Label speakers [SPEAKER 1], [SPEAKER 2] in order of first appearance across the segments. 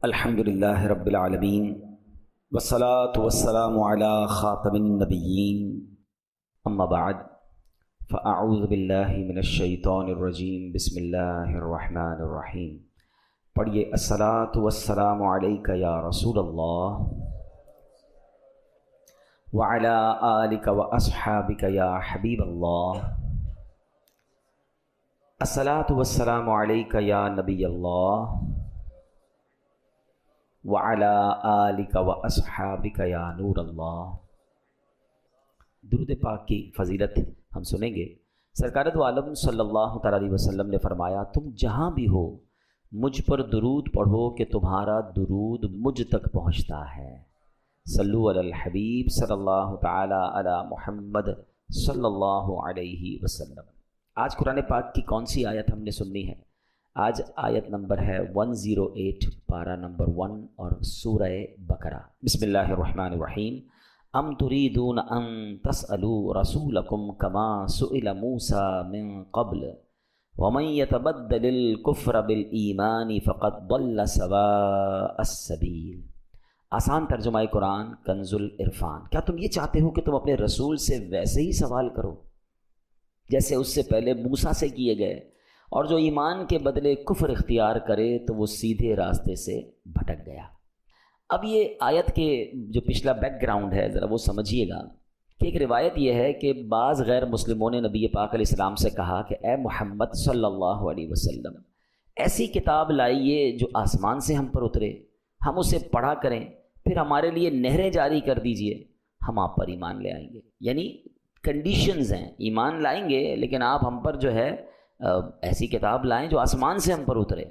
[SPEAKER 1] الحمدللہ رب العالمین والصلاة والسلام علی خاتم النبیین اما بعد فاعوذ باللہ من الشیطان الرجیم بسم اللہ الرحمن الرحیم۔ پڑھیے الصلاة والسلام علیک یا رسول اللہ وعلی آلک واصحابک یا حبیب اللہ۔ الصلاة والسلام علیک یا نبی اللہ وعلی آلک واصحابک یا نور اللہ۔ درود پاک کی فضیلت ہم سنیں گے۔ سرکار دو عالم صلی اللہ تعالیٰ علیہ وسلم نے فرمایا، تم جہاں بھی ہو مجھ پر درود پڑھو کہ تمہارا درود مجھ تک پہنچتا ہے۔ صلو علی الحبیب صلی اللہ تعالیٰ علی محمد صلی اللہ علیہ وسلم۔ آج قرآن پاک کی کون سی آیت ہم نے سننی ہے؟ آج آیت نمبر ہے 108، پارہ نمبر 1 اور سورہ بقرہ۔ بسم اللہ الرحمن الرحیم۔ ام تريدون ان تسألوا رسولكم كما سئل موسى من قبل ومن يتبدل الكفر بالایمان فقد ضل سواء السبیل۔ آسان ترجمہ قرآن کنز العرفان۔ کیا تم یہ چاہتے ہو کہ تم اپنے رسول سے ویسے ہی سوال کرو جیسے اس سے پہلے موسیٰ سے کیے گئے، اور جو ایمان کے بدلے کفر اختیار کرے تو وہ سیدھے راستے سے بھٹک گیا۔ اب یہ آیت کے جو پچھلا بیک گراؤنڈ ہے ذرا وہ سمجھیے گا کہ ایک روایت یہ ہے کہ بعض غیر مسلموں نے نبی پاک علیہ السلام سے کہا کہ اے محمد صلی اللہ علیہ وسلم، ایسی کتاب لائیے جو آسمان سے ہم پر اترے، ہم اسے پڑھا کریں، پھر ہمارے لیے نہریں جاری کر دیجئے، ہم آپ پر ایمان لے آئیں گے۔ یعنی کنڈیشنز ہیں، ایمان لائیں گے لیکن آپ ہم پر جو ہے ایسی کتاب لائیں جو آسمان سے ہم پر اترے،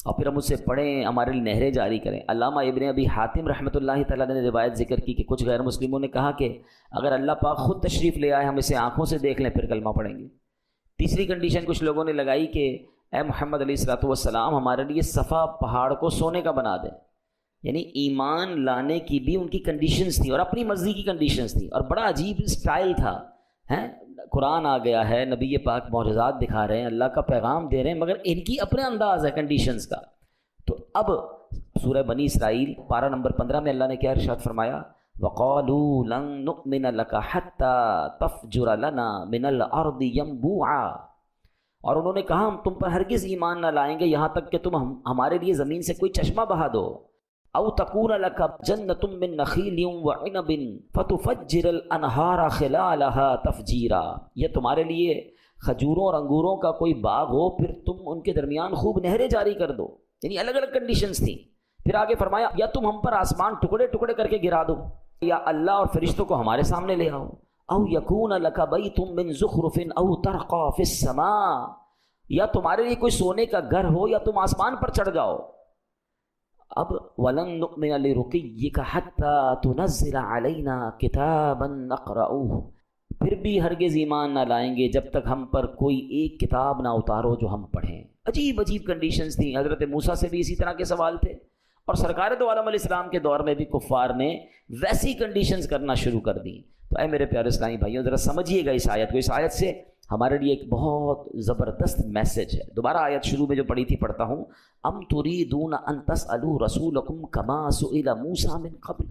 [SPEAKER 1] اور پھر ہم اسے پڑھیں، ہمارے لیے نہریں جاری کریں۔ علامہ ابن ابی حاتم رحمۃ اللہ تعالیٰ نے روایت ذکر کی کہ کچھ غیر مسلموں نے کہا کہ اگر اللہ پاک خود تشریف لے آئے، ہم اسے آنکھوں سے دیکھ لیں پھر کلمہ پڑھیں گے۔ تیسری کنڈیشن کچھ لوگوں نے لگائی کہ اے محمد علیہ الصلوۃ والسلام، ہمارے لیے صفا پہاڑ کو سونے کا بنا دیں۔ یعنی ایمان لانے کی بھی ان کی کنڈیشنز تھیں اور اپنی مرضی کی کنڈیشنز تھیں، اور بڑا عجیب اسٹائل تھا۔ قرآن آ گیا ہے، نبی پاک معجزات دکھا رہے ہیں، اللہ کا پیغام دے رہے ہیں، مگر ان کی اپنے انداز ہے کنڈیشنز کا۔ تو اب سورہ بنی اسرائیل پارہ نمبر 15 میں اللہ نے کیا ارشاد فرمایا؟ وَقَالُوا لَن نُؤْمِنَ لَكَ حَتَّى تَفْجُرَ لَنَا مِنَ الْأَرْضِ يَنبُوعًا، اور انہوں نے کہا ہم تم پر ہرگز ایمان نہ لائیں گے یہاں تک کہ تم ہمارے لیے زمین سے کوئی چشمہ بہا دو۔ او تکون لک جنۃ من نخیل وعنب فتفجر الانہار خلالها تفجیرا، یہ تمہارے لیے کھجوروں اور انگوروں کا کوئی باغ ہو، پھر تم ان کے درمیان خوب نہریں جاری کر دو۔ یعنی الگ الگ کنڈیشنز تھیں۔ پھر آگے فرمایا یا تم ہم پر آسمان ٹکڑے ٹکڑے کر کے گرا دو، یا اللہ اور فرشتوں کو ہمارے سامنے لے آؤ۔ او یکون لک بیت من زخرف او ترقى فی السماء، یا تمہارے لیے کوئی سونے کا گھر ہو یا تم آسمان پر چڑھ جاؤ۔ اب وَلَن نُؤْمِنَ لِرُقِيِّكَ حَتَّى تُنَزِّلَ عَلَيْنَا كِتَابًا نَقْرَؤُهُ، پھر بھی ہرگز ایمان نہ لائیں گے جب تک ہم پر کوئی ایک کتاب نہ اتارو جو ہم پڑھیں۔ عجیب عجیب کنڈیشنز تھیں۔ حضرت موسیٰ سے بھی اسی طرح کے سوال تھے، اور سرکار دو عالم علیہ السلام کے دور میں بھی کفار نے ویسی کنڈیشنز کرنا شروع کر دیں۔ تو اے میرے پیارے اسلامی بھائیوں، ذرا سمجھیے گا اس آیت کو۔ اس آیت سے ہمارے لیے ایک بہت زبردست میسج ہے۔ دوبارہ آیت شروع میں جو پڑھی تھی پڑھتا ہوں۔ ام تريدون ان تسألوا رسولكم كما سئل موسى من قبل،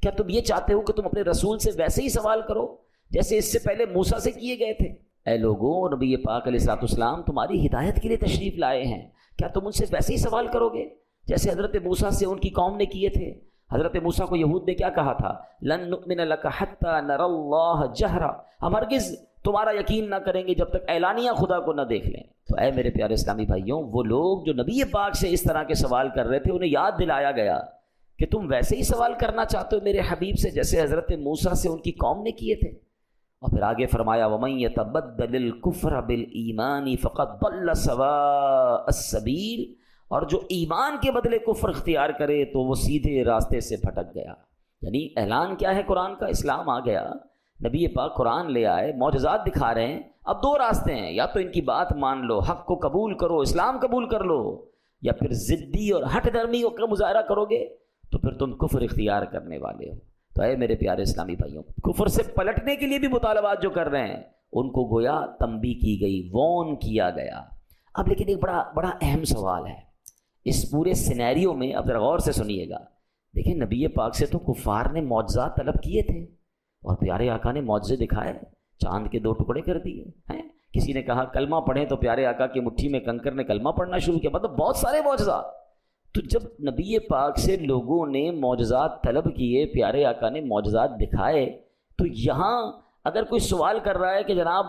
[SPEAKER 1] کیا تم یہ چاہتے ہو کہ تم اپنے رسول سے ویسے ہی سوال کرو جیسے اس سے پہلے موسیٰ سے کیے گئے تھے؟ اے لوگوں، نبی پاک علیہ الصلوۃ والسلام تمہاری ہدایت کے لیے تشریف لائے ہیں، کیا تم ان سے ویسے ہی سوال کرو گے جیسے حضرت موسیٰ سے ان کی قوم نے کیے تھے؟ حضرت موسیٰ کو یہود نے کیا کہا تھا؟ لن نؤمن لک حتی نری اللہ جہرا، ہم ہرگز تمہارا یقین نہ کریں گے جب تک اعلانیہ خدا کو نہ دیکھ لیں۔ تو اے میرے پیارے اسلامی بھائیوں، وہ لوگ جو نبی پاک سے اس طرح کے سوال کر رہے تھے انہیں یاد دلایا گیا کہ تم ویسے ہی سوال کرنا چاہتے ہو میرے حبیب سے جیسے حضرت موسیٰ سے ان کی قوم نے کیے تھے۔ اور پھر آگے فرمایا وَمَن يَتَبَدَّلِ الْكُفْرَ بِالْإِيمَانِ فَقَدْ ضَلَّ سَوَاءَ السَّبِيلِ، اور جو ایمان کے بدلے کفر اختیار کرے تو وہ سیدھے راستے سے بھٹک گیا۔ یعنی اعلان کیا ہے قرآن کا؟ اسلام آ گیا، نبی پاک قرآن لے آئے، معجزات دکھا رہے ہیں۔ اب دو راستے ہیں، یا تو ان کی بات مان لو، حق کو قبول کرو، اسلام قبول کر لو، یا پھر ضدی اور ہٹ درمی کا مظاہرہ کرو گے تو پھر تم کفر اختیار کرنے والے ہو۔ تو اے میرے پیارے اسلامی بھائیوں، کفر سے پلٹنے کے لیے بھی مطالبات جو کر رہے ہیں ان کو گویا تنبیہ کی گئی، وارن کیا گیا۔ اب لیکن ایک بڑا اہم سوال ہے، اس پورے سینیریو میں اب ذرا غور سے سنیے گا. دیکھیں نبی پاک سے تو کفار نے معجزات طلب کیے تھے اور پیارے آقا نے معجزے دکھائے, چاند کے 2 ٹکڑے کر دیے ہیں. کسی نے کہا کلمہ پڑھیں تو پیارے آقا کی مٹھی میں کنکر نے کلمہ پڑھنا شروع کیا. مطلب بہت سارے معجزات. تو جب نبی پاک سے لوگوں نے معجزات طلب کیے, پیارے آقا نے معجزات دکھائے, تو یہاں اگر کوئی سوال کر رہا ہے کہ جناب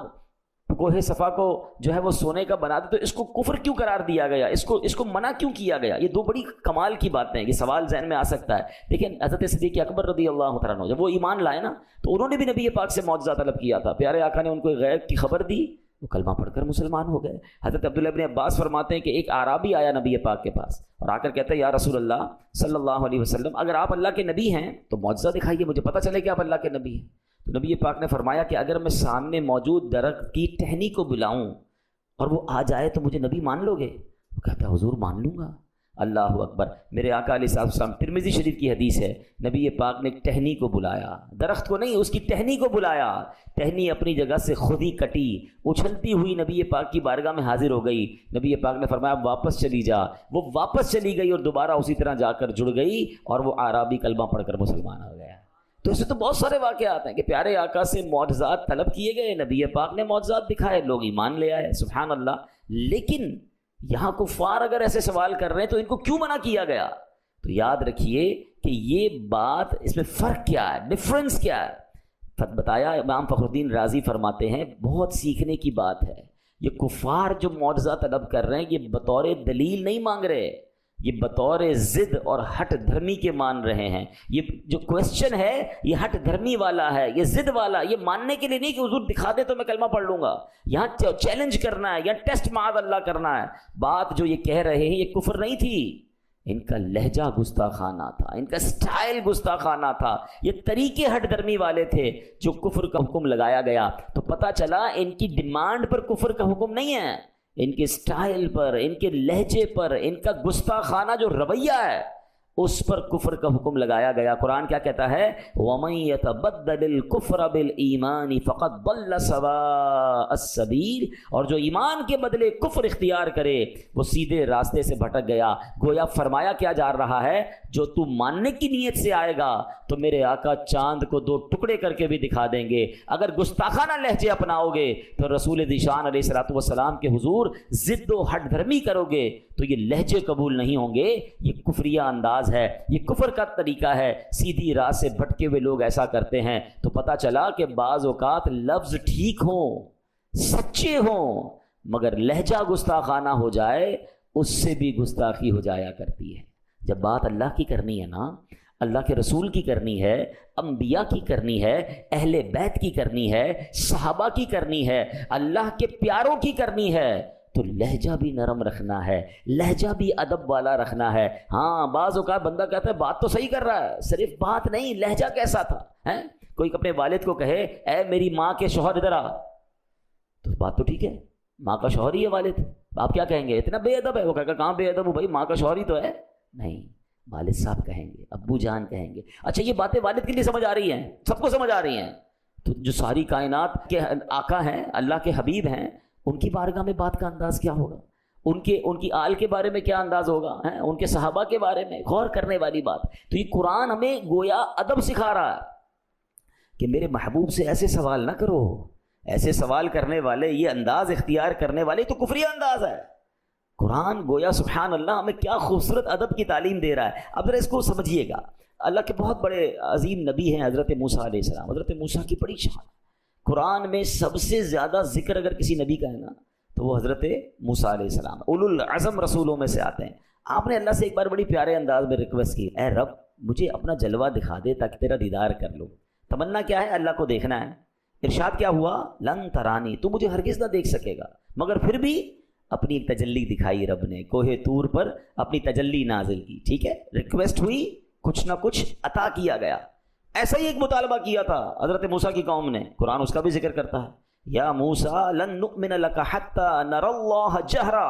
[SPEAKER 1] کوہ صفا کو جو ہے وہ سونے کا بنا دے تو اس کو کفر کیوں قرار دیا گیا, اس کو منع کیوں کیا گیا؟ یہ 2 بڑی کمال کی باتیں ہیں. یہ سوال ذہن میں آ سکتا ہے. دیکھیں حضرت صدیق اکبر رضی اللہ تعالیٰ عنہ جب وہ ایمان لائے نا تو انہوں نے بھی نبی پاک سے معجزہ طلب کیا تھا. پیارے آقا نے ان کو غیب کی خبر دی, وہ کلمہ پڑھ کر مسلمان ہو گئے. حضرت عبداللہ ابن عباس فرماتے ہیں کہ ایک اعرابی آیا نبی پاک کے پاس اور آ کر کہتا ہے یا رسول اللہ صلی اللہ علیہ وسلم, اگر آپ اللہ کے نبی ہیں تو معجزہ دکھائیے, مجھے پتہ چلے کہ آپ اللہ کے نبی ہیں. تو نبی پاک نے فرمایا کہ اگر میں سامنے موجود درخت کی ٹہنی کو بلاؤں اور وہ آ جائے تو مجھے نبی مان لو گے؟ وہ کہتا ہے حضور مان لوں گا. اللہ اکبر. میرے آقا علیہ السلام, ترمذی شریف کی حدیث ہے, نبی پاک نے ایک ٹہنی کو بلایا, درخت کو نہیں, اس کی ٹہنی کو بلایا. ٹہنی اپنی جگہ سے خود ہی کٹی, اچھلتی ہوئی نبی پاک کی بارگاہ میں حاضر ہو گئی. نبی پاک نے فرمایا واپس چلی جا. وہ واپس چلی گئی اور دوبارہ اسی طرح جا کر جڑ گئی اور وہ اعرابی کلمہ پڑھ کر مسلمان ہو گیا. تو اسے تو بہت سارے واقعات ہیں کہ پیارے آقا سے معجزات طلب کیے گئے, نبی پاک نے معجزات دکھائے, لوگ ایمان لے آئے, سبحان اللہ. لیکن یہاں کفار اگر ایسے سوال کر رہے ہیں تو ان کو کیوں منع کیا گیا؟ تو یاد رکھیے کہ یہ بات, اس میں فرق کیا ہے, ڈفرنس کیا ہے. بتایا امام فخر الدین رازی فرماتے ہیں بہت سیکھنے کی بات ہے. یہ کفار جو معجزہ طلب کر رہے ہیں یہ بطور دلیل نہیں مانگ رہے, یہ بطور ضد اور ہٹ دھرمی کے مان رہے ہیں. یہ جو کویسچن ہے یہ ہٹ دھرمی والا ہے, یہ ضد والا, یہ ماننے کے لیے نہیں کہ حضور دکھا دے تو میں کلمہ پڑھ لوں گا. یہاں چیلنج کرنا ہے, یہاں ٹیسٹ معاذ اللہ کرنا ہے. بات جو یہ کہہ رہے ہیں یہ کفر نہیں تھی, ان کا لہجہ گستاخانہ تھا, ان کا سٹائل گستاخانہ تھا, یہ طریقے ہٹ دھرمی والے تھے جو کفر کا حکم لگایا گیا. تو پتہ چلا ان کی ڈیمانڈ پر کفر کا حکم نہیں ہے, ان کے سٹائل پر, ان کے لہجے پر, ان کا گستاخانہ جو رویہ ہے اس پر کفر کا حکم لگایا گیا. قرآن کیا کہتا ہے؟ وَمَن يَتَبَدَّلِ الْكُفْرَ بِالْإِيمَانِ فَقَدْ ضَلَّ سَوَاءَ السَّبِيلِ. اور جو ایمان کے بدلے کفر اختیار کرے وہ سیدھے راستے سے بھٹک گیا. گویا فرمایا کیا جا رہا ہے, جو تو ماننے کی نیت سے آئے گا تو میرے آقا چاند کو 2 ٹکڑے کر کے بھی دکھا دیں گے. اگر گستاخانہ لہجے اپناؤ گے تو رسول ذیشان علیہ الصلوۃ والسلام کے حضور ضد و ہٹ دھرمی کرو گے تو یہ لہجے قبول نہیں ہوں گے. یہ کفریہ انداز ہے, یہ کفر کا طریقہ ہے. سیدھی راہ سے بھٹکے ہوئے لوگ ایسا کرتے ہیں. تو پتہ چلا کہ بعض اوقات لفظ ٹھیک ہوں, سچے ہوں, مگر لہجہ گستاخانہ ہو جائے اس سے بھی گستاخی ہو جایا کرتی ہے. جب بات اللہ کی کرنی ہے نا, اللہ کے رسول کی کرنی ہے, انبیاء کی کرنی ہے, اہل بیت کی کرنی ہے, صحابہ کی کرنی ہے, اللہ کے پیاروں کی کرنی ہے, تو لہجہ بھی نرم رکھنا ہے, لہجہ بھی ادب والا رکھنا ہے. ہاں بعض اوقات بندہ کہتا ہے بات تو صحیح کر رہا ہے, صرف بات نہیں لہجہ کیسا تھا. کوئی اپنے والد کو کہے اے میری ماں کے شوہر ادھر آ, تو بات تو ٹھیک ہے, ماں کا شوہر ہی ہے والد, آپ کیا کہیں گے اتنا بے ادب ہے؟ وہ کہے گا کہاں بے ادب ہوں بھائی, ماں کا شوہر ہی تو ہے. نہیں, والد صاحب کہیں گے, ابو جان کہیں گے. اچھا یہ باتیں والد کے لیے سمجھ آ رہی ہیں, سب کو سمجھ آ رہی ہیں. تو جو ساری کائنات کے آقا ہیں, اللہ کے حبیب ہیں, ان کی بارگاہ میں بات کا انداز کیا ہوگا, ان کی آل کے بارے میں کیا انداز ہوگا, ان کے صحابہ کے بارے میں غور کرنے والی بات. تو یہ قرآن ہمیں گویا ادب سکھا رہا ہے کہ میرے محبوب سے ایسے سوال نہ کرو. ایسے سوال کرنے والے, یہ انداز اختیار کرنے والے تو کفری انداز ہے. قرآن گویا سبحان اللہ ہمیں کیا خوبصورت ادب کی تعلیم دے رہا ہے. اب ذرا اس کو سمجھیے گا. اللہ کے بہت بڑے عظیم نبی ہیں حضرت موسیٰ علیہ السلام. حضرت موسیٰ کی بڑی شان. قرآن میں سب سے زیادہ ذکر اگر کسی نبی کا ہے نا تو وہ حضرت موسیٰ علیہ السلام, اولو العزم رسولوں میں سے آتے ہیں. آپ نے اللہ سے ایک بار بڑی پیارے انداز میں ریکویسٹ کی, اے رب مجھے اپنا جلوہ دکھا دے تاکہ تیرا دیدار کر لوں. تمنا کیا ہے؟ اللہ کو دیکھنا ہے. ارشاد کیا ہوا؟ لن ترانی, تو مجھے ہرگز نہ دیکھ سکے گا. مگر پھر بھی اپنی ایک تجلی دکھائی رب نے, کوہ طور پر اپنی تجلی نازل کی. ٹھیک ہے, ریکویسٹ ہوئی, کچھ نہ کچھ عطا کیا گیا. ایسا ہی ایک مطالبہ کیا تھا حضرت موسیٰ کی قوم نے. قرآن اس کا بھی ذکر کرتا ہے, یا موسیٰ لن نؤمن لک حتی نری اللہ جہرا,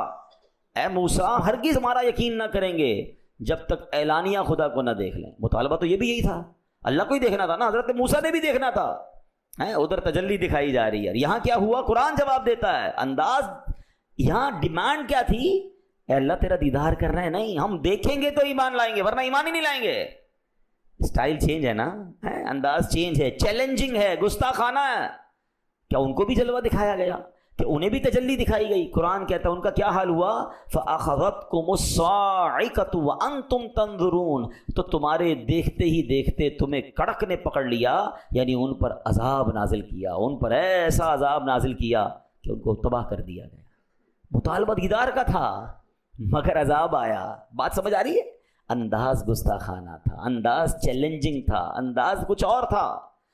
[SPEAKER 1] اے موسیٰ ہرگز ہمارا یقین نہ کریں گے جب تک اعلانیہ خدا کو نہ دیکھ لیں. مطالبہ تو یہ بھی یہی تھا, اللہ کو ہی دیکھنا تھا نا, حضرت موسیٰ نے بھی دیکھنا تھا. ادھر تجلی دکھائی جا رہی ہے. یہاں کیا ہوا؟ قرآن جواب دیتا ہے. انداز یہاں ڈیمانڈ کیا تھی؟ اے اللہ تیرا دیدار کر رہے ہیں، نہیں ہم دیکھیں گے تو ایمان لائیں گے ورنہ ایمان ہی نہیں لائیں گے. اسٹائل چینج ہے نا، انداز چینج ہے، چیلنجنگ ہے، گستاخانہ ہے. کیا ان کو بھی جلوہ دکھایا گیا کہ انہیں بھی تجلی دکھائی گئی؟ قرآن کہتا ہے ان کا کیا حال ہوا، فَأَخَذَتْكُمُ الصَّاعِقَةُ وَأَنْتُمْ تَنظُرُونَ، تو تمہارے دیکھتے ہی دیکھتے تمہیں کڑک نے پکڑ لیا، یعنی ان پر عذاب نازل کیا، ان پر ایسا عذاب نازل کیا کہ ان کو تباہ کر دیا گیا. مطالبہ دیدار کا تھا مگر عذاب آیا. بات سمجھ آ رہی ہے؟ انداز گستاخانہ تھا، انداز چیلنجنگ تھا، انداز کچھ اور تھا.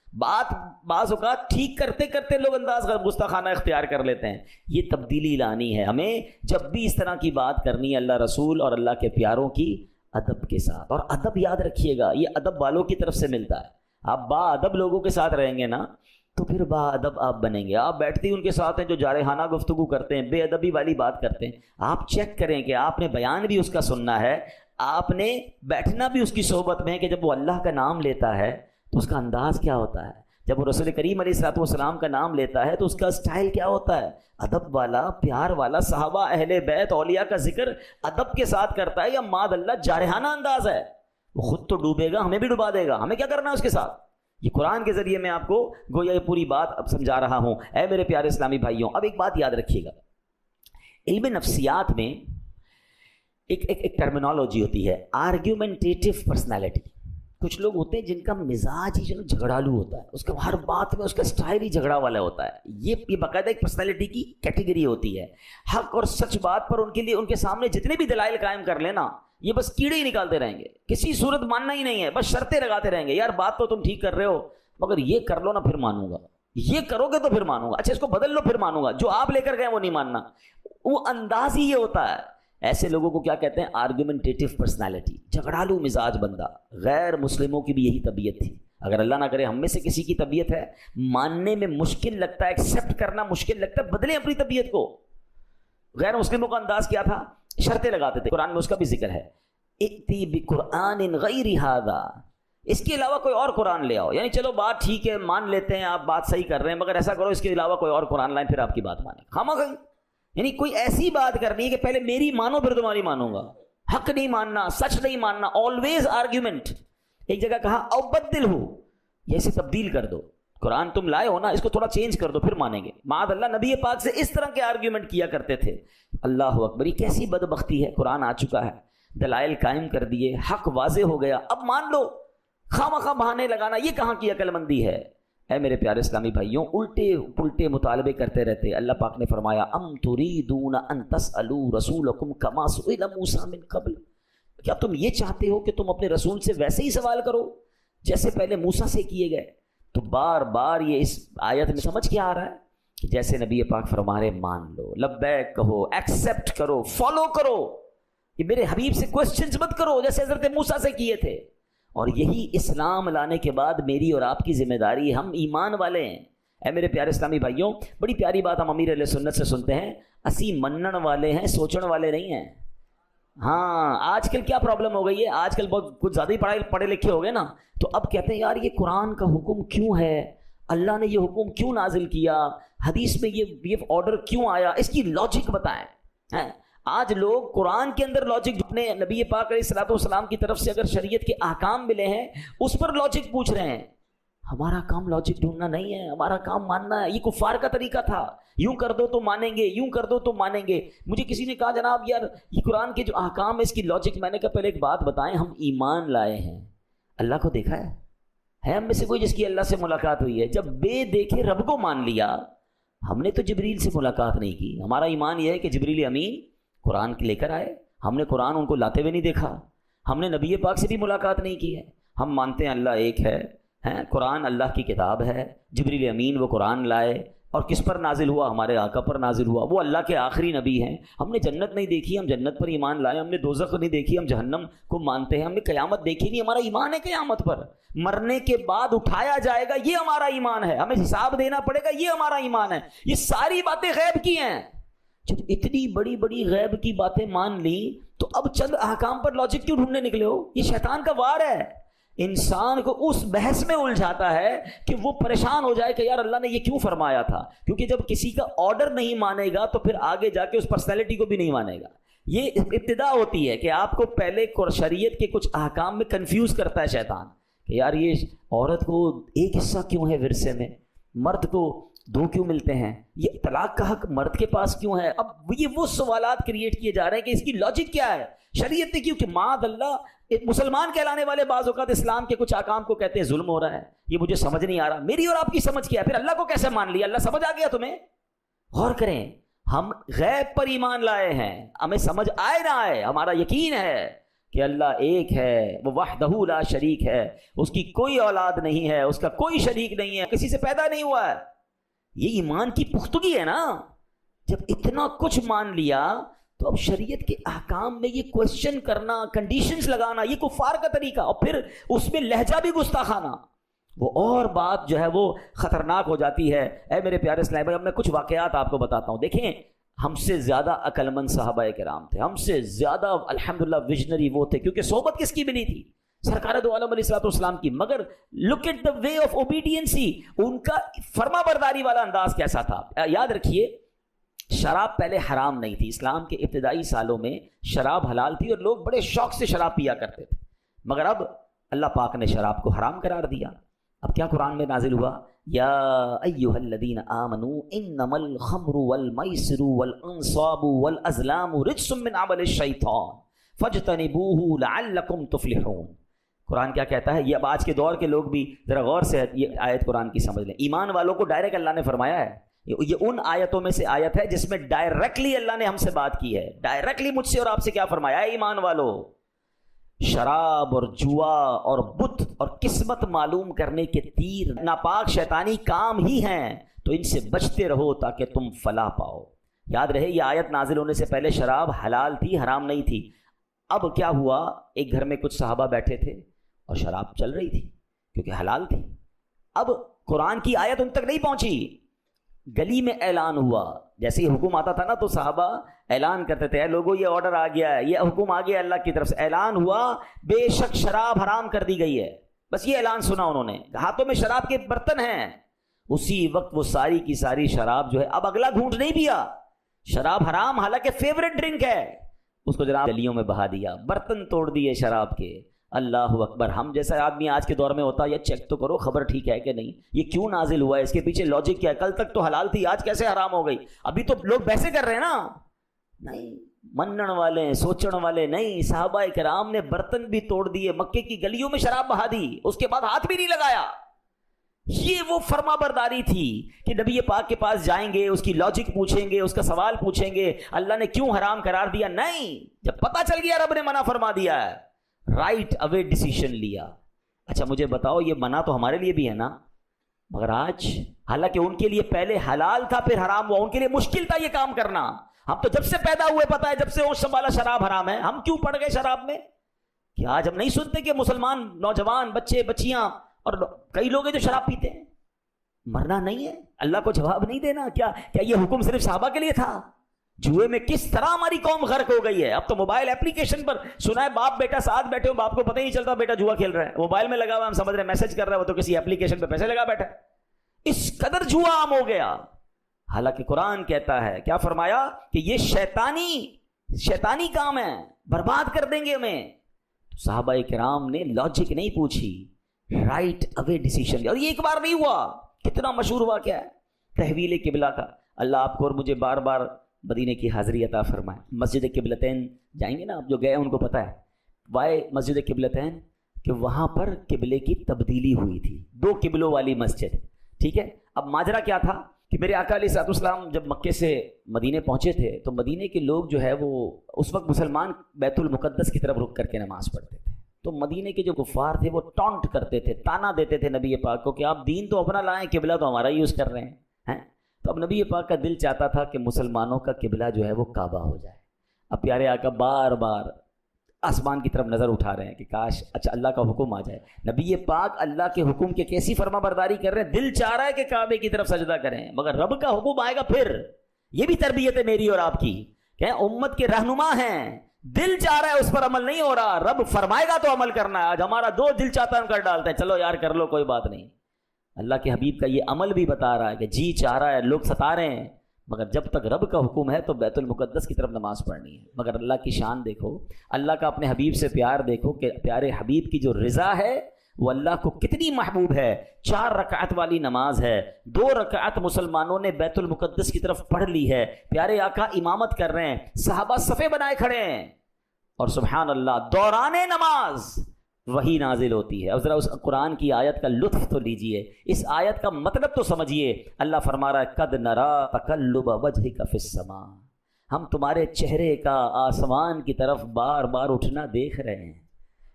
[SPEAKER 1] بات بعض اوقات ٹھیک کرتے کرتے لوگ انداز گستاخانہ اختیار کر لیتے ہیں. یہ تبدیلی لانی ہے ہمیں. جب بھی اس طرح کی بات کرنی ہے اللہ رسول اور اللہ کے پیاروں کی ادب کے ساتھ. اور ادب یاد رکھیے گا یہ ادب والوں کی طرف سے ملتا ہے. آپ با ادب لوگوں کے ساتھ رہیں گے نا تو پھر با ادب آپ بنیں گے. آپ بیٹھتے ہی ان کے ساتھ ہیں جو جارحانہ گفتگو کرتے ہیں، بے ادبی والی بات کرتے ہیں. آپ چیک کریں کہ آپ نے بیان بھی اس کا سننا ہے، آپ نے بیٹھنا بھی اس کی صحبت میں ہے کہ جب وہ اللہ کا نام لیتا ہے تو اس کا انداز کیا ہوتا ہے، جب وہ رسول کریم علیہ الصلوۃ والسلام کا نام لیتا ہے تو اس کا سٹائل کیا ہوتا ہے، ادب والا، پیار والا. صحابہ اہل بیت اولیاء کا ذکر ادب کے ساتھ کرتا ہے یا ماد اللہ جارحانہ انداز ہے؟ وہ خود تو ڈوبے گا، ہمیں بھی ڈبا دے گا. ہمیں کیا کرنا ہے اس کے ساتھ؟ یہ قرآن کے ذریعے میں آپ کو گویا یہ پوری بات اب سمجھا رہا ہوں. اے میرے پیارے اسلامی بھائیوں، اب ایک بات یاد رکھیے گا، علم نفسیات میں ایک ٹرمینالوجی ہوتی ہے، آرگیومنٹیٹیو پرسنالٹی. کچھ لوگ ہوتے ہیں جن کا مزاج ہی جو جھگڑالو ہوتا ہے، اس کا ہر بات میں اس کا سٹائل ہی جھگڑا والا ہوتا ہے. یہ باقاعدہ ایک پرسنالٹی کی کیٹیگری ہوتی ہے. حق اور سچ بات پر ان کے لیے ان کے سامنے جتنے بھی دلائل قائم کر لینا یہ بس کیڑے ہی نکالتے رہیں گے، کسی صورت ماننا ہی نہیں ہے، بس شرطیں لگاتے رہیں گے. یار بات تو تم ٹھیک کر رہے ہو مگر یہ کر لو نا پھر مانوں گا، یہ کرو گے تو پھر مانوں گا، اچھا اس کو بدل لو پھر مانوں گا، جو آپ لے کر گئے وہ نہیں ماننا. وہ انداز ہی یہ ہوتا ہے. ایسے لوگوں کو کیا کہتے ہیں؟ آرگومنٹیٹیو پرسنالٹی، جھگڑالو مزاج بندہ. غیر مسلموں کی بھی یہی طبیعت تھی. اگر اللہ نہ کرے ہم میں سے کسی کی طبیعت ہے ماننے میں مشکل لگتا ہے، ایکسیپٹ کرنا مشکل لگتا ہے، بدلیں اپنی طبیعت کو. غیر مسلموں کا انداز کیا تھا؟ شرطیں لگاتے تھے. قرآن میں اس کا بھی ذکر ہے، ائتی بقرآن غیر ھذا، اس کے علاوہ کوئی اور قرآن لے آؤ. یعنی چلو بات ٹھیک ہے، مان لیتے ہیں آپ بات صحیح کر رہے ہیں، مگر ایسا کرو اس کے علاوہ کوئی اور قرآن لائیں پھر آپ کی بات مانیں. خامخواہ یعنی کوئی ایسی بات کرنی ہے کہ پہلے میری مانو پھر تمہاری مانوں گا. حق نہیں ماننا، سچ نہیں ماننا، آلویز آرگیومنٹ. ایک جگہ کہا او بدل ہو، یہ اسے تبدیل کر دو. قرآن تم لائے ہو نا، اس کو تھوڑا چینج کر دو پھر مانیں گے. معاذ اللہ نبی پاک سے اس طرح کے آرگیومنٹ کیا کرتے تھے. اللہ اکبر، یہ کیسی بدبختی ہے. قرآن آ چکا ہے، دلائل قائم کر دیے، حق واضح ہو گیا، اب مان لو. خواہ بہانے لگانا یہ کہاں کی عقل مندی ہے؟ اے میرے پیارے اسلامی بھائیوں، الٹے پلٹے مطالبے کرتے رہتے. اللہ پاک نے فرمایا ام تريدون ان تسألوا رسولکم کما سئل موسیٰ من قبل، کیا تم یہ چاہتے ہو کہ تم اپنے رسول سے ویسے ہی سوال کرو جیسے پہلے موسیٰ سے کیے گئے؟ تو بار بار یہ اس آیت میں سمجھ کیا آ رہا ہے کہ جیسے نبی پاک فرما رہے مان لو، لبیک کہو، ایکسیپٹ کرو، فالو کرو. یہ میرے حبیب سے کوسچنز مت کرو جیسے حضرت موسیٰ سے کیے تھے. اور یہی اسلام لانے کے بعد میری اور آپ کی ذمہ داری، ہم ایمان والے ہیں. اے میرے پیارے اسلامی بھائیوں، بڑی پیاری بات ہم امیر علیہ سنت سے سنتے ہیں، اسی منن والے ہیں، سوچن والے نہیں ہیں. ہاں آج کل کیا پرابلم ہو گئی ہے، آج کل بہت کچھ زیادہ ہی پڑھے لکھے ہو گئے نا، تو اب کہتے ہیں یار یہ قرآن کا حکم کیوں ہے، اللہ نے یہ حکم کیوں نازل کیا، حدیث میں یہ آرڈر کیوں آیا، اس کی لاجک بتائیں. آج لوگ قرآن کے اندر لاجک ڈھونڈنے، نبی پاک علیہ الصلوۃ والسلام کی طرف سے اگر شریعت کے احکام ملے ہیں اس پر لاجک پوچھ رہے ہیں. ہمارا کام لاجک ڈھونڈنا نہیں ہے، ہمارا کام ماننا ہے. یہ کفار کا طریقہ تھا، یوں کر دو تو مانیں گے، یوں کر دو تو مانیں گے. مجھے کسی نے کہا جناب یار یہ قرآن کے جو احکام ہے اس کی لاجک، میں نے کہا پہلے ایک بات بتائیں، ہم ایمان لائے ہیں، اللہ کو دیکھا ہے ہم میں سے کوئی جس کی اللہ سے ملاقات ہوئی ہے؟ جب بے دیکھے رب کو مان لیا، ہم نے تو جبریل سے ملاقات نہیں کی. ہمارا ایمان یہ ہے کہ جبریل امین قرآن لے کر آئے، ہم نے قرآن ان کو لاتے ہوئے نہیں دیکھا، ہم نے نبی پاک سے بھی ملاقات نہیں کی ہے. ہم مانتے ہیں اللہ ایک ہے، قرآن اللہ کی کتاب ہے، جبریل امین وہ قرآن لائے، اور کس پر نازل ہوا؟ ہمارے آقا پر نازل ہوا، وہ اللہ کے آخری نبی ہیں. ہم نے جنت نہیں دیکھی، ہم جنت پر ایمان لائے. ہم نے دوزخ نہیں دیکھی، ہم جہنم کو مانتے ہیں. ہم نے قیامت دیکھی نہیں، ہمارا ایمان ہے قیامت پر، مرنے کے بعد اٹھایا جائے گا، یہ ہمارا ایمان ہے. ہمیں حساب دینا پڑے گا، یہ ہمارا ایمان ہے. یہ ساری باتیں غیب کی ہیں. جب اتنی بڑی بڑی غیب کی باتیں مان لی تو اب چند احکام پر لاجک کیوں ڈھونڈنے نکلے ہو؟ یہ شیطان کا وار ہے، انسان کو اس بحث میں الجھاتا ہے کہ وہ پریشان ہو جائے کہ یار اللہ نے یہ کیوں فرمایا تھا. کیونکہ جب کسی کا آرڈر نہیں مانے گا تو پھر آگے جا کے اس پرسنالٹی کو بھی نہیں مانے گا. یہ ابتدا ہوتی ہے کہ آپ کو پہلے شریعت کے کچھ احکام میں کنفیوز کرتا ہے شیطان کہ یار یہ عورت کو ایک حصہ کیوں ہے ورثے میں، مرد کو 2 کیوں ملتے ہیں، یہ طلاق کا حق مرد کے پاس کیوں ہے. اب یہ وہ سوالات کریٹ کیے جا رہے ہیں کہ اس کی لاجک کیا ہے، شریعت نے کیوں کہ معاذ اللہ ایک مسلمان کہلانے والے بعض اوقات اسلام کے کچھ احکام کو کہتے ہیں ظلم ہو رہا ہے، یہ مجھے سمجھ نہیں آ رہا. میری اور آپ کی سمجھ کیا ہے، پھر اللہ کو کیسے مان لیا؟ اللہ سمجھ آ گیا تمہیں؟ غور کریں، ہم غیب پر ایمان لائے ہیں، ہمیں سمجھ آئے نہ آئے، ہمارا یقین ہے کہ اللہ ایک ہے، وہ وحدہ لا شریک ہے، اس کی کوئی اولاد نہیں ہے، اس کا کوئی شریک نہیں ہے، کسی سے پیدا نہیں ہوا ہے. یہ ایمان کی پختگی ہے نا. جب اتنا کچھ مان لیا تو اب شریعت کے احکام میں یہ کوشچن کرنا، کنڈیشنز لگانا، یہ کفار کا طریقہ، اور پھر اس میں لہجہ بھی گستاخانہ، وہ اور بات جو ہے وہ خطرناک ہو جاتی ہے. اے میرے پیارے اسلامی بھائی، اب میں کچھ واقعات آپ کو بتاتا ہوں. دیکھیں، ہم سے زیادہ عقل مند صحابہ کرام تھے، ہم سے زیادہ الحمدللہ ویژنری وہ تھے، کیونکہ صحبت کس کی ملی تھی؟ سرکار دو عالم علیہ السلام کی. مگر look at the way of اوبیڈینسی، ان کا فرما برداری والا انداز کیسا تھا. یاد رکھیے، شراب پہلے حرام نہیں تھی. اسلام کے ابتدائی سالوں میں شراب حلال تھی اور لوگ بڑے شوق سے شراب پیا کرتے تھے. مگر اب اللہ پاک نے شراب کو حرام قرار دیا. اب کیا قرآن میں نازل ہوا؟ یا ایھا الذین آمنوا انما الخمر والمیسر والانصاب والازلام رجس من عمل الشیطان فاجتنبوہ لعلکم تفلحون. قرآن کیا کہتا ہے؟ یہ اب آج کے دور کے لوگ بھی ذرا غور سے یہ آیت قرآن کی سمجھ لیں. ایمان والوں کو ڈائریکٹ اللہ نے فرمایا ہے. یہ ان آیتوں میں سے آیت ہے جس میں ڈائریکٹلی اللہ نے ہم سے بات کی ہے. ڈائریکٹلی مجھ سے اور آپ سے کیا فرمایا ہے؟ ایمان والو، شراب اور جوا اور بت اور قسمت معلوم کرنے کے تیر ناپاک شیطانی کام ہی ہیں، تو ان سے بچتے رہو تاکہ تم فلاح پاؤ. یاد رہے، یہ آیت نازل ہونے سے پہلے شراب حلال تھی، حرام نہیں تھی. اب کیا ہوا؟ ایک گھر میں کچھ صحابہ بیٹھے تھے اور شراب چل رہی تھی کیونکہ حلال تھی. اب قرآن کی آیت ان تک نہیں پہنچی. گلی میں اعلان ہوا، جیسے ہی حکم آتا تھا نا تو صحابہ اعلان کرتے تھے، اے لوگوں یہ آرڈر آ گیا ہے، یہ حکم آ گیا اللہ کی طرف سے. اعلان ہوا بے شک شراب حرام کر دی گئی ہے. بس یہ اعلان سنا انہوں نے، ہاتھوں میں شراب کے برتن ہیں. اسی وقت وہ ساری کی ساری شراب جو ہے، اب اگلا گھونٹ نہیں پیا. شراب حرام، حالانکہ فیوریٹ ڈرنک ہے، اس کو جناب گلیوں میں بہا دیا، برتن توڑ دیے شراب کے. اللہ اکبر. ہم جیسا آدمی آج کے دور میں ہوتا ہے، یہ چیک تو کرو خبر ٹھیک ہے کہ نہیں، یہ کیوں نازل ہوا ہے، اس کے پیچھے لاجک کیا ہے، کل تک تو حلال تھی آج کیسے حرام ہو گئی. ابھی تو لوگ بحثیں کر رہے ہیں نا. نہیں، منن والے، سوچن والے نہیں. صحابہ کرام نے برتن بھی توڑ دیے، مکے کی گلیوں میں شراب بہا دی، اس کے بعد ہاتھ بھی نہیں لگایا. یہ وہ فرما برداری تھی کہ نبی پاک کے پاس جائیں گے، اس کی لاجک پوچھیں گے، اس کا سوال پوچھیں گے، اللہ نے کیوں حرام قرار دیا. نہیں، جب پتہ چل گیا رب نے منع فرما دیا ہے، رائٹ اوے ڈیسیشن لیا. اچھا مجھے بتاؤ، یہ منع تو ہمارے لیے بھی ہے نا. مگر آج حالانکہ ان کے لیے پہلے حلال تھا پھر حرام ہوا، ان کے لیے مشکل تھا یہ کام کرنا. ہم تو جب سے پیدا ہوئے پتہ ہے، جب سے ہوش سنبھالا شراب حرام ہے. ہم کیوں پڑ گئے شراب میں؟ کہ آج ہم نہیں سنتے کہ مسلمان نوجوان بچے بچیاں اور کئی لوگ ہیں جو شراب پیتے ہیں. مرنا نہیں ہے، اللہ کو جواب نہیں دینا. کیا یہ حکم صرف صحابہ کے لیے تھا؟ جوئے میں کس طرح ہماری قوم غرق ہو گئی ہے. اب تو موبائل اپلیکیشن پر سنا ہے، باپ بیٹا ساتھ بیٹھے ہو، باپ کو پتہ ہی نہیں چلتا بیٹا جوا کھیل رہا ہے، موبائل میں لگا ہوا، ہم سمجھ رہے ہیں میسج کر رہا ہے، وہ تو کسی اپلیکیشن پہ پیسے لگا بیٹھا ہے. اس قدر جوا عام ہو گیا. حالانکہ قرآن کہتا ہے، کیا فرمایا کہ یہ شیطانی کام ہے، برباد کر دیں گے ہمیں. صحابہ کرام نے لاجک نہیں پوچھی، رائٹ اوے ڈیسیشن لیا. اور یہ ایک بار نہیں ہوا، کتنا مشہور ہوا کیا ہے تحویل قبلہ کا. اللہ آپ کو اور مجھے بار بار مدینے کی حاضری عطا فرمائے. مسجد قبلتین جائیں گے نا، آپ جو گئے ان کو پتہ ہے وائے مسجد قبلتین، کہ وہاں پر قبلے کی تبدیلی ہوئی تھی، 2 قبلوں والی مسجد. ٹھیک ہے، اب ماجرا کیا تھا کہ میرے آقا علیہ الصلوۃ والسلام جب مکے سے مدینے پہنچے تھے تو مدینے کے لوگ جو ہے وہ اس وقت مسلمان بیت المقدس کی طرف رخ کر کے نماز پڑھتے تھے. تو مدینے کے جو کفار تھے وہ ٹانٹ کرتے تھے، تانا دیتے تھے نبی پاک کو کہ آپ دین تو اپنا لائیں، قبلہ تو ہمارا یوز کر رہے ہیں. تو اب نبی پاک کا دل چاہتا تھا کہ مسلمانوں کا قبلہ جو ہے وہ کعبہ ہو جائے. اب پیارے آقا بار بار آسمان کی طرف نظر اٹھا رہے ہیں کہ کاش اچھا اللہ کا حکم آ جائے. نبی پاک اللہ کے حکم کے کیسی فرما برداری کر رہے ہیں، دل چاہ رہا ہے کہ کعبے کی طرف سجدہ کریں، مگر رب کا حکم آئے گا پھر. یہ بھی تربیت ہے میری اور آپ کی کہ امت کے رہنما ہیں، دل چاہ رہا ہے اس پر عمل نہیں ہو رہا، رب فرمائے گا تو عمل کرنا ہے. آج ہمارا دل چاہتا ہے ہم کر ڈالتے ہیں، چلو یار کر لو کوئی بات نہیں. اللہ کے حبیب کا یہ عمل بھی بتا رہا ہے کہ جی چاہ رہا ہے، لوگ ستا رہے ہیں، مگر جب تک رب کا حکم ہے تو بیت المقدس کی طرف نماز پڑھنی ہے. مگر اللہ کی شان دیکھو, اللہ کا اپنے حبیب سے پیار دیکھو کہ پیارے حبیب کی جو رضا ہے وہ اللہ کو کتنی محبوب ہے. 4 رکعت والی نماز ہے, 2 رکعت مسلمانوں نے بیت المقدس کی طرف پڑھ لی ہے, پیارے آقا امامت کر رہے ہیں, صحابہ صفے بنائے کھڑے ہیں, اور سبحان اللہ دوران نماز وہی نازل ہوتی ہے. اور ذرا اس قرآن کی آیت کا لطف تو لیجئے, اس آیت کا مطلب تو سمجھیے. اللہ فرما رہا ہے قد نرا تقلب وجهک فی السماء, ہم تمہارے چہرے کا آسمان کی طرف بار بار اٹھنا دیکھ رہے ہیں.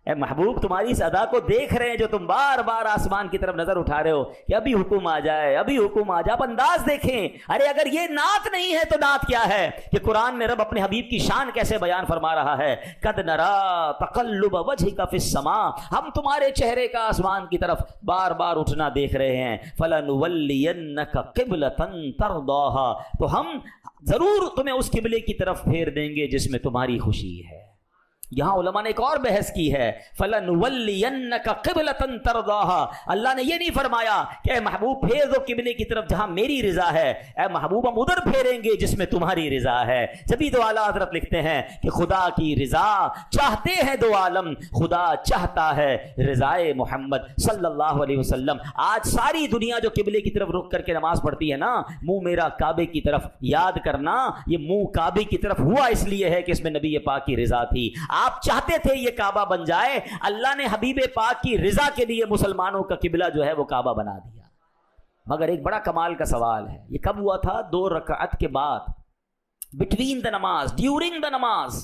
[SPEAKER 1] اے محبوب تمہاری اس ادا کو دیکھ رہے ہیں جو تم بار بار آسمان کی طرف نظر اٹھا رہے ہو کہ ابھی حکم آ جائے, ابھی حکم آ جائے. آپ انداز دیکھیں, ارے اگر یہ نعت نہیں ہے تو نعت کیا ہے کہ قرآن میں رب اپنے حبیب کی شان کیسے بیان فرما رہا ہے. قد نرا تقلب وجهک فی السماء, ہم تمہارے چہرے کا آسمان کی طرف بار بار اٹھنا دیکھ رہے ہیں. فلنولینک قبلۃ ترضاها, تو ہم ضرور تمہیں اس قبلے کی طرف پھیر دیں گے جس میں تمہاری خوشی ہے. یہاں علماء نے ایک اور بحث کی ہے, فَلَنُوَلِّيَنَّكَ قِبْلَةً تَرْضَاهَا, اللہ نے یہ نہیں فرمایا کہ اے محبوب پھیر دو قبلے کی طرف جہاں میری رضا ہے, اے محبوب ہم ادھر پھیریں گے جس میں تمہاری رضا ہے. جبھی تو اعلیٰ حضرت لکھتے ہیں کہ خدا کی رضا چاہتے ہیں دو عالم, خدا چاہتا ہے رضائے محمد صلی اللہ علیہ وسلم. آج ساری دنیا جو قبلے کی طرف رک کر کے نماز پڑھتی ہے نا, منہ میرا کعبے کی طرف, یاد کرنا یہ منہ کعبے کی طرف ہوا اس لیے ہے کہ اس میں نبی پاک کی رضا تھی. آپ چاہتے تھے یہ کعبہ بن جائے, اللہ نے حبیب پاک کی رضا کے لیے مسلمانوں کا قبلہ جو ہے وہ کعبہ بنا دیا. مگر ایک بڑا کمال کا سوال ہے, یہ کب ہوا تھا؟ 2 رکعت کے بعد, بٹوین دا نماز, ڈیورنگ دا نماز.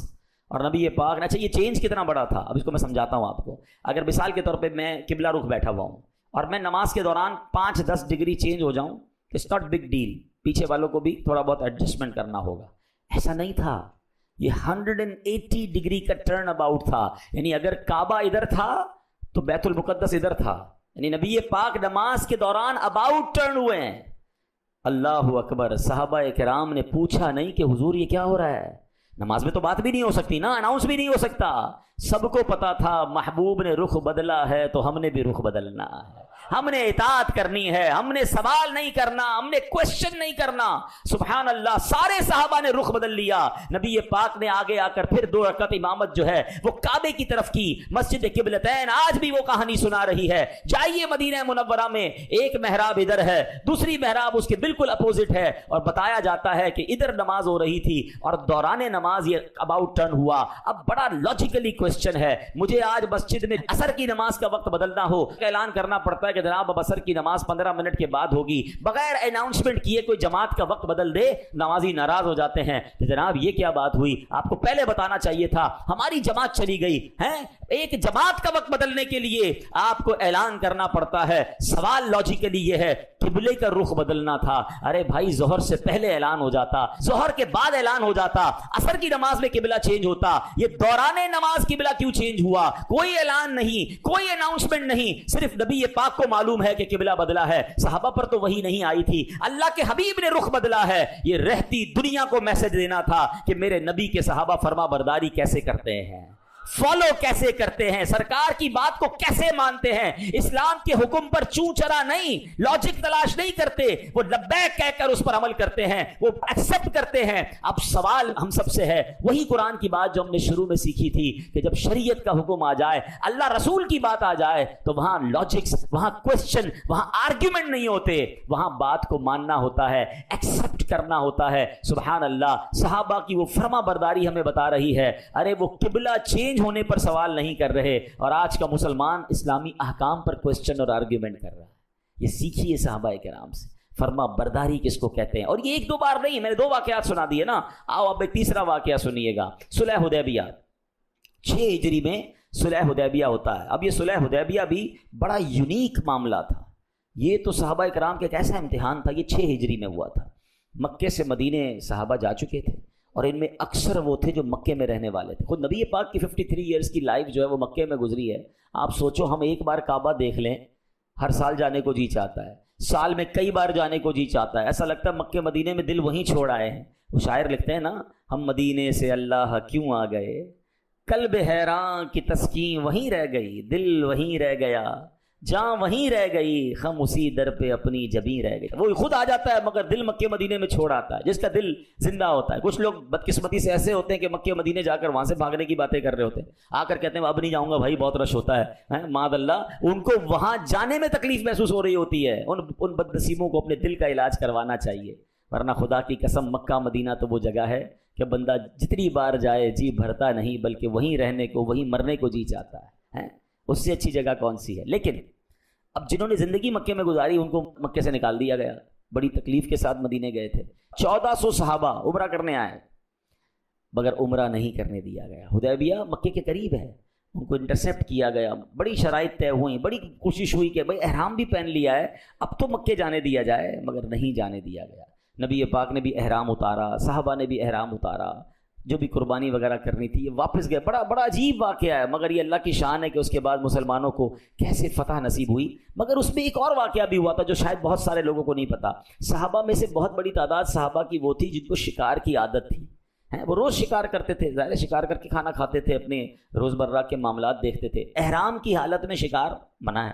[SPEAKER 1] اور نبی پاک نے, اچھا یہ چینج کتنا بڑا تھا اب اس کو میں سمجھاتا ہوں آپ کو. اگر مثال کے طور پہ میں قبلہ رخ بیٹھا ہوا ہوں اور میں نماز کے دوران 5-10 ڈگری چینج ہو جاؤں, اٹس ناٹ بگ ڈیل, پیچھے والوں کو بھی تھوڑا بہت ایڈجسٹمنٹ کرنا ہوگا. ایسا نہیں تھا, یہ 180 ڈگری کا ٹرن اباؤٹ تھا. یعنی اگر کعبہ ادھر تھا تو بیت المقدس ادھر تھا. یعنی نبی پاک نماز کے دوران اباؤٹ ٹرن ہوئے ہیں. اللہ اکبر. صحابہ کرام نے پوچھا نہیں کہ حضور یہ کیا ہو رہا ہے. نماز میں تو بات بھی نہیں ہو سکتی نا, اناؤنس بھی نہیں ہو سکتا. سب کو پتا تھا محبوب نے رخ بدلا ہے تو ہم نے بھی رخ بدلنا ہے, ہم نے اطاعت کرنی ہے, ہم نے سوال نہیں کرنا, ہم نے کوشچن نہیں کرنا. سبحان اللہ, سارے صحابہ نے رخ بدل لیا. نبی پاک نے آگے آ کر پھر 2 رکعت امامت جو ہے وہ کعبے کی طرف کی, مسجد قبلتین آج بھی وہ کہانی سنا رہی ہے. جائیے مدینہ منورہ میں, ایک محراب ادھر ہے, دوسری محراب اس کے بالکل اپوزٹ ہے, اور بتایا جاتا ہے کہ ادھر نماز ہو رہی تھی اور دوران نماز یہ اباؤٹ ٹرن ہوا. اب بڑا لاجیکلی کوشچن ہے, مجھے آج مسجد میں عصر کی نماز کا وقت بدلنا ہو, اعلان کرنا پڑتا ہے کہ جناب اب عصر کی نماز 15 منٹ کے بعد ہوگی, بغیر اناؤنسمنٹ کیے کوئی جماعت کا وقت بدل دے, نمازی ناراض ہو جاتے ہیں کہ جناب یہ کیا بات ہوئی, آپ کو پہلے بتانا چاہیے تھا, ہماری جماعت چلی گئی ہے. ایک جماعت کا وقت بدلنے کے لیے آپ کو اعلان کرنا پڑتا ہے. سوال لاجیکلی یہ ہے, قبلے کا رخ بدلنا تھا, ارے بھائی ظہر سے پہلے اعلان ہو جاتا, ظہر کے بعد اعلان ہو جاتا, عصر کی نماز میں قبلہ چینج ہوتا. یہ دوران نماز قبلہ کیوں چینج ہوا؟ کوئی اعلان نہیں, کوئی اناؤنسمنٹ نہیں, صرف نبی پاک کو معلوم ہے کہ قبلہ بدلا ہے. صحابہ پر تو وہی نہیں آئی تھی, اللہ کے حبیب نے رخ بدلا ہے. یہ رہتی دنیا کو میسج دینا تھا کہ میرے نبی کے صحابہ فرما برداری کیسے کرتے ہیں, فالو کیسے کرتے ہیں, سرکار کی بات کو کیسے مانتے ہیں, اسلام کے حکم پر چوں چرا نہیں, لاجک تلاش نہیں کرتے, وہ لبیک کہہ کر اس پر عمل کرتے ہیں, وہ ایکسپٹ کرتے ہیں. اب سوال ہم سب سے ہے وہی قرآن کی بات جو ہم نے شروع میں سیکھی تھی کہ جب شریعت کا حکم آ جائے, اللہ رسول کی بات آ جائے, تو وہاں لاجکس, وہاں کوشچن, وہاں آرگیومنٹ نہیں ہوتے, وہاں بات کو ماننا ہوتا ہے, ایکسپٹ کرنا ہوتا ہے. سبحان اللہ, صحابہ کی وہ فرما برداری ہمیں بتا رہی ہے. ارے وہ قبلہ چینج ہونے پر سوال نہیں کر رہے, اور آج کا مسلمان اسلامی احکام پر کوسچن اور آرگیومنٹ کر رہا ہے. یہ سیکھیے صحابہ کرام سے, فرما برداری کس کو کہتے ہیں. اور یہ 1-2 بار نہیں, میں نے 2 واقعات سنا دیے نا. آؤ اب ایک تیسرا واقعہ سنیے گا. صلح حدیبیہ, 6 ہجری میں صلح حدیبیہ ہوتا ہے. اب یہ صلح حدیبیہ بھی بڑا یونیک معاملہ تھا. یہ تو صحابہ کرام کا ایک ایسا امتحان تھا. یہ 6 ہجری میں ہوا تھا. مکے سے مدینے صحابہ جا چکے تھے, اور ان میں اکثر وہ تھے جو مکے میں رہنے والے تھے. خود نبی پاک کی 53 ایئرز کی لائف جو ہے وہ مکے میں گزری ہے. آپ سوچو, ہم ایک بار کعبہ دیکھ لیں, ہر سال جانے کو جی چاہتا ہے, سال میں کئی بار جانے کو جی چاہتا ہے. ایسا لگتا ہے مکے مدینے میں دل وہیں چھوڑ آئے ہیں. وہ شاعر لکھتے ہیں نا, ہم مدینے سے اللہ کیوں آ گئے, قلب حیران کی تسکین وہیں رہ گئی, دل وہیں رہ گیا, جہاں وہیں رہ گئی خم اسی در پہ اپنی جبیں رہ گئی. وہ خود آ جاتا ہے مگر دل مکے مدینے میں چھوڑ آتا ہے جس کا دل زندہ ہوتا ہے. کچھ لوگ بدقسمتی سے ایسے ہوتے ہیں کہ مکے مدینے جا کر وہاں سے بھاگنے کی باتیں کر رہے ہوتے ہیں, آ کر کہتے ہیں اب نہیں جاؤں گا بھائی بہت رش ہوتا ہے. معاذ اللہ, ان کو وہاں جانے میں تکلیف محسوس ہو رہی ہوتی ہے. ان بد نصیبوں کو اپنے دل کا علاج کروانا چاہیے, ورنہ خدا کی قسم مکہ مدینہ تو وہ جگہ ہے کہ بندہ جتنی بار جائے جی بھرتا نہیں, بلکہ وہیں رہنے کو وہیں مرنے کو جی چاہتا ہے. اس سے اچھی جگہ کون سی ہے؟ لیکن اب جنہوں نے زندگی مکے میں گزاری ان کو مکے سے نکال دیا گیا, بڑی تکلیف کے ساتھ مدینے گئے تھے. 1400 صحابہ عمرہ کرنے آئے مگر عمرہ نہیں کرنے دیا گیا. حدیبیہ مکے کے قریب ہے, ان کو انٹرسیپٹ کیا گیا. بڑی شرائط طے ہوئی, بڑی کوشش ہوئی کہ بھائی احرام بھی پہن لیا ہے اب تو مکے جانے دیا جائے, مگر نہیں جانے دیا گیا. نبی پاک نے بھی احرام اتارا, صحابہ نے بھی احرام اتارا, جو بھی قربانی وغیرہ کرنی تھی یہ واپس گئے. بڑا عجیب واقعہ ہے, مگر یہ اللہ کی شان ہے کہ اس کے بعد مسلمانوں کو کیسے فتح نصیب ہوئی. مگر اس میں ایک اور واقعہ بھی ہوا تھا جو شاید بہت سارے لوگوں کو نہیں پتا. صحابہ میں سے بہت بڑی تعداد صحابہ کی وہ تھی جن کو شکار کی عادت تھی. وہ روز شکار کرتے تھے, ظاہر شکار کر کے کھانا کھاتے تھے, اپنے روزمرہ کے معاملات دیکھتے تھے. احرام کی حالت میں شکار منع ہے,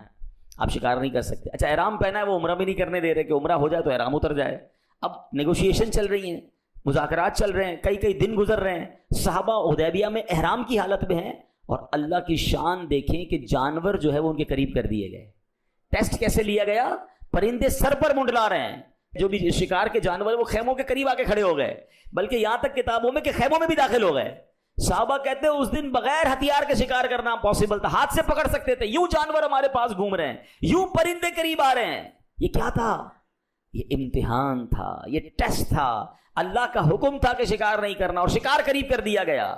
[SPEAKER 1] آپ شکار نہیں کر سکتے. اچھا احرام پہنا ہے, وہ عمرہ بھی نہیں کرنے دے رہے کہ عمرہ ہو جائے تو احرام اتر جائے. اب نیگوشیشن چل رہی ہیں, مذاکرات چل رہے ہیں, کئی دن گزر رہے ہیں. صحابہ حدیبیہ میں احرام کی حالت میں ہیں اور اللہ کی شان دیکھیں کہ جانور جو ہے وہ ان کے قریب کر دیے گئے. ٹیسٹ کیسے لیا گیا؟ پرندے سر پر منڈلا رہے ہیں, جو بھی شکار کے جانور وہ خیموں کے قریب آ کے کھڑے ہو گئے, بلکہ یہاں تک کتابوں میں کہ خیموں میں بھی داخل ہو گئے. صحابہ کہتے ہیں اس دن بغیر ہتھیار کے شکار کرنا پاسبل تھا, ہاتھ سے پکڑ سکتے تھے. یوں جانور ہمارے پاس گھوم رہے ہیں, یوں پرندے قریب آ رہے ہیں. یہ کیا تھا؟ یہ امتحان تھا, یہ ٹیسٹ تھا. اللہ کا حکم تھا کہ شکار نہیں کرنا اور شکار قریب کر دیا گیا.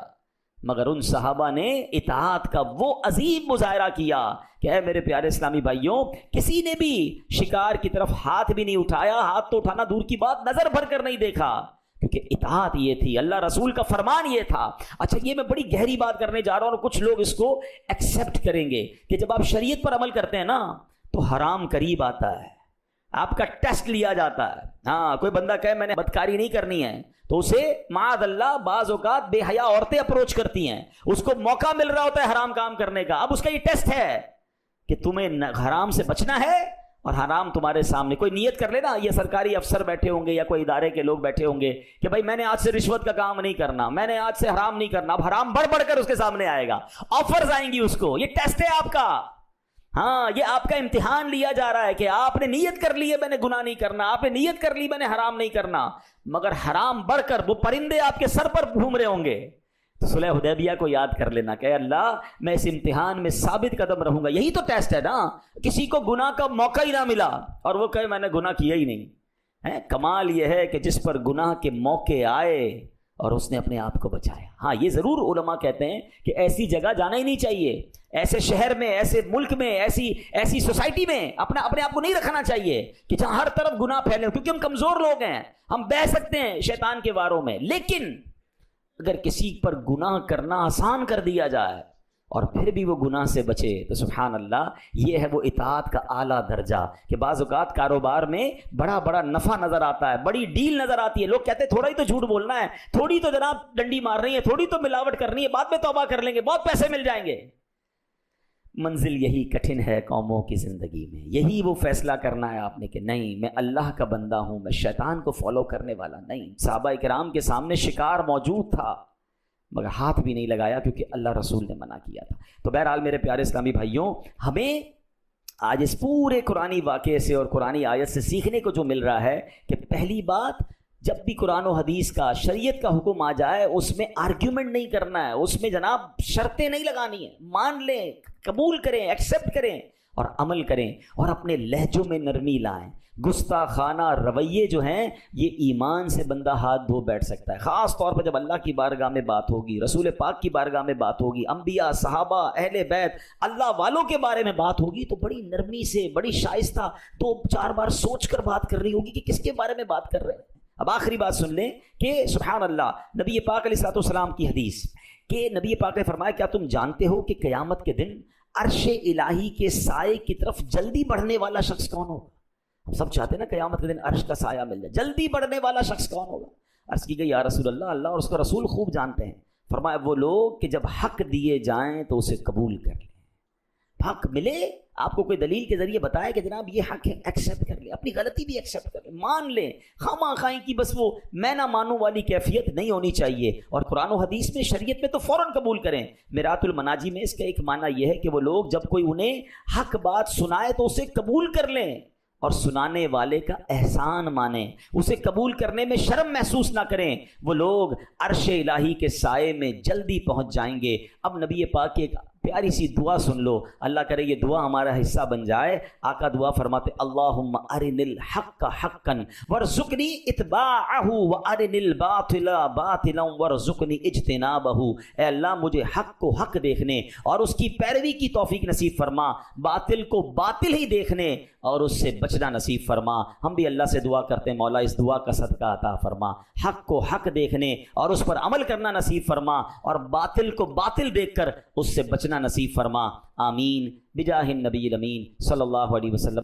[SPEAKER 1] مگر ان صحابہ نے اطاعت کا وہ عظیم مظاہرہ کیا کہ اے میرے پیارے اسلامی بھائیوں, کسی نے بھی شکار کی طرف ہاتھ بھی نہیں اٹھایا, ہاتھ تو اٹھانا دور کی بات نظر بھر کر نہیں دیکھا, کیونکہ اطاعت یہ تھی, اللہ رسول کا فرمان یہ تھا. اچھا یہ میں بڑی گہری بات کرنے جا رہا ہوں اور کچھ لوگ اس کو ایکسیپٹ کریں گے کہ جب آپ شریعت پر عمل کرتے ہیں نا تو حرام قریب آتا ہے, آپ کا ٹیسٹ لیا جاتا ہے. ہاں کوئی بندہ کہے میں نے بدکاری نہیں کرنی ہے تو اسے معاذ اللہ بعض اوقات بے حیا عورتیں اپروچ کرتی ہیں, اس کو موقع مل رہا ہوتا ہے حرام کام کرنے کا. اب اس کا یہ ٹیسٹ ہے کہ تمہیں حرام سے بچنا ہے اور حرام تمہارے سامنے. کوئی نیت کر لے نا, یہ سرکاری افسر بیٹھے ہوں گے یا کوئی ادارے کے لوگ بیٹھے ہوں گے کہ بھائی میں نے آج سے رشوت کا کام نہیں کرنا, میں نے آج سے حرام نہیں کرنا. اب حرام بڑھ کر اس کے سامنے آئے گا, آفرز آئیں گی اس کو. یہ ٹیسٹ ہے آپ کا. ہاں یہ آپ کا امتحان لیا جا رہا ہے کہ آپ نے نیت کر لی ہے میں نے گناہ نہیں کرنا, آپ نے نیت کر لی میں نے حرام نہیں کرنا, مگر حرام بڑھ کر وہ پرندے آپ کے سر پر گھوم رہے ہوں گے. تو صلح حدیبیہ کو یاد کر لینا کہ اللہ میں اس امتحان میں ثابت قدم رہوں گا. یہی تو ٹیسٹ ہے نا. کسی کو گناہ کا موقع ہی نہ ملا اور وہ کہے میں نے گناہ کیا ہی نہیں. کمال یہ ہے کہ جس پر گناہ کے موقع آئے اور اس نے اپنے آپ کو بچایا. ہاں یہ ضرور علماء کہتے ہیں کہ ایسی جگہ جانا ہی نہیں چاہیے, ایسے شہر میں, ایسے ملک میں, ایسی سوسائٹی میں اپنے آپ کو نہیں رکھنا چاہیے کہ جہاں ہر طرف گناہ پھیلے, کیونکہ ہم کمزور لوگ ہیں, ہم بہہ سکتے ہیں شیطان کے واروں میں. لیکن اگر کسی پر گناہ کرنا آسان کر دیا جائے اور پھر بھی وہ گناہ سے بچے تو سبحان اللہ, یہ ہے وہ اطاعت کا اعلیٰ درجہ. کہ بعض اوقات کاروبار میں بڑا نفع نظر آتا ہے, بڑی ڈیل نظر آتی ہے, لوگ کہتے ہیں تھوڑا ہی تو جھوٹ بولنا ہے, تھوڑی تو جناب ڈنڈی مارنی ہے, تھوڑی تو ملاوٹ کرنی ہے, بعد میں توبہ کر لیں گے, بہت پیسے مل جائیں گے. منزل یہی کٹھن ہے قوموں کی زندگی میں. یہی وہ فیصلہ کرنا ہے آپ نے کہ نہیں میں اللہ کا بندہ ہوں, میں شیطان کو فالو کرنے والا نہیں. صحابہ کرام کے سامنے شکار موجود تھا مگر ہاتھ بھی نہیں لگایا کیونکہ اللہ رسول نے منع کیا تھا. تو بہرحال میرے پیارے اسلامی بھائیوں, ہمیں آج اس پورے قرآنی واقعے سے اور قرآنی آیت سے سیکھنے کو جو مل رہا ہے کہ پہلی بات, جب بھی قرآن و حدیث کا شریعت کا حکم آ جائے اس میں آرگیومنٹ نہیں کرنا ہے, اس میں جناب شرطیں نہیں لگانی ہیں, مان لیں, قبول کریں, ایکسیپٹ کریں اور عمل کریں اور اپنے لہجوں میں نرمی لائیں. گستاخانہ رویے جو ہیں یہ ایمان سے بندہ ہاتھ دھو بیٹھ سکتا ہے, خاص طور پر جب اللہ کی بارگاہ میں بات ہوگی, رسول پاک کی بارگاہ میں بات ہوگی, انبیاء, صحابہ, اہل بیت, اللہ والوں کے بارے میں بات ہوگی تو بڑی نرمی سے, بڑی شائستہ 2-4 بار سوچ کر بات کرنی ہوگی کہ کس کے بارے میں بات کر رہے ہیں. اب آخری بات سن لیں کہ سبحان اللہ, نبی پاک علیہ الصلوۃ والسلام کی حدیث کہ نبی پاک نے فرمایا کیا تم جانتے ہو کہ قیامت کے دن عرش الہی کے سائے کی طرف جلدی بڑھنے والا شخص کون ہوگا؟ ہم سب چاہتے ہیں نا قیامت کے دن عرش کا سایہ مل جائے. جلدی بڑھنے والا شخص کون ہوگا؟ عرض کی گئی یا رسول اللہ, اللہ اور اس کا رسول خوب جانتے ہیں. فرمایا وہ لوگ کہ جب حق دیے جائیں تو اسے قبول کر لیں, حق ملے، آپ کو کوئی دلیل کے ذریعے بتائے کہ جناب یہ حق ہے، ایکسیپٹ کر لیں، اپنی غلطی بھی ایکسیپٹ کر لیں، مان لیں۔ خواہ خواہی کی بس وہ میں نہ مانوں والی کیفیت نہیں ہونی چاہیے، اور قرآن و حدیث میں، شریعت میں تو فوراً قبول کریں۔ میرات المناجی میں اس کا ایک معنی یہ ہے کہ وہ لوگ جب کوئی انہیں حق بات سنائے تو اسے قبول کر لیں، اور سنانے والے کا احسان مانیں، اسے قبول کرنے میں شرم محسوس نہ کریں۔ وہ لوگ عرش الہی کے سائے میں جلدی پہنچ جائیں گے۔ اب نبی پاک کی ایک پیاری سی دعا سن لو، اللہ کرے یہ دعا ہمارا حصہ بن جائے۔ آقا دعا فرماتے اللہم ارن الحق حقا وارزقنی اتباعہ وارن الباطل باطلا وارزقنی اجتنابہ۔ اے اللہ مجھے حق کو حق دیکھنے اور اس کی پیروی کی توفیق نصیب فرما، باطل کو باطل ہی دیکھنے اور اس سے بچنا نصیب فرما۔ ہم بھی اللہ سے دعا کرتے ہیں مولا اس دعا کا صدقہ عطا فرما، حق کو حق دیکھنے اور اس پر عمل کرنا نصیب فرما، اور باطل کو باطل دیکھ کر اس سے بچنا نصیب فرما۔ آمین بجاہ النبی الامین صلی اللہ علیہ وسلم۔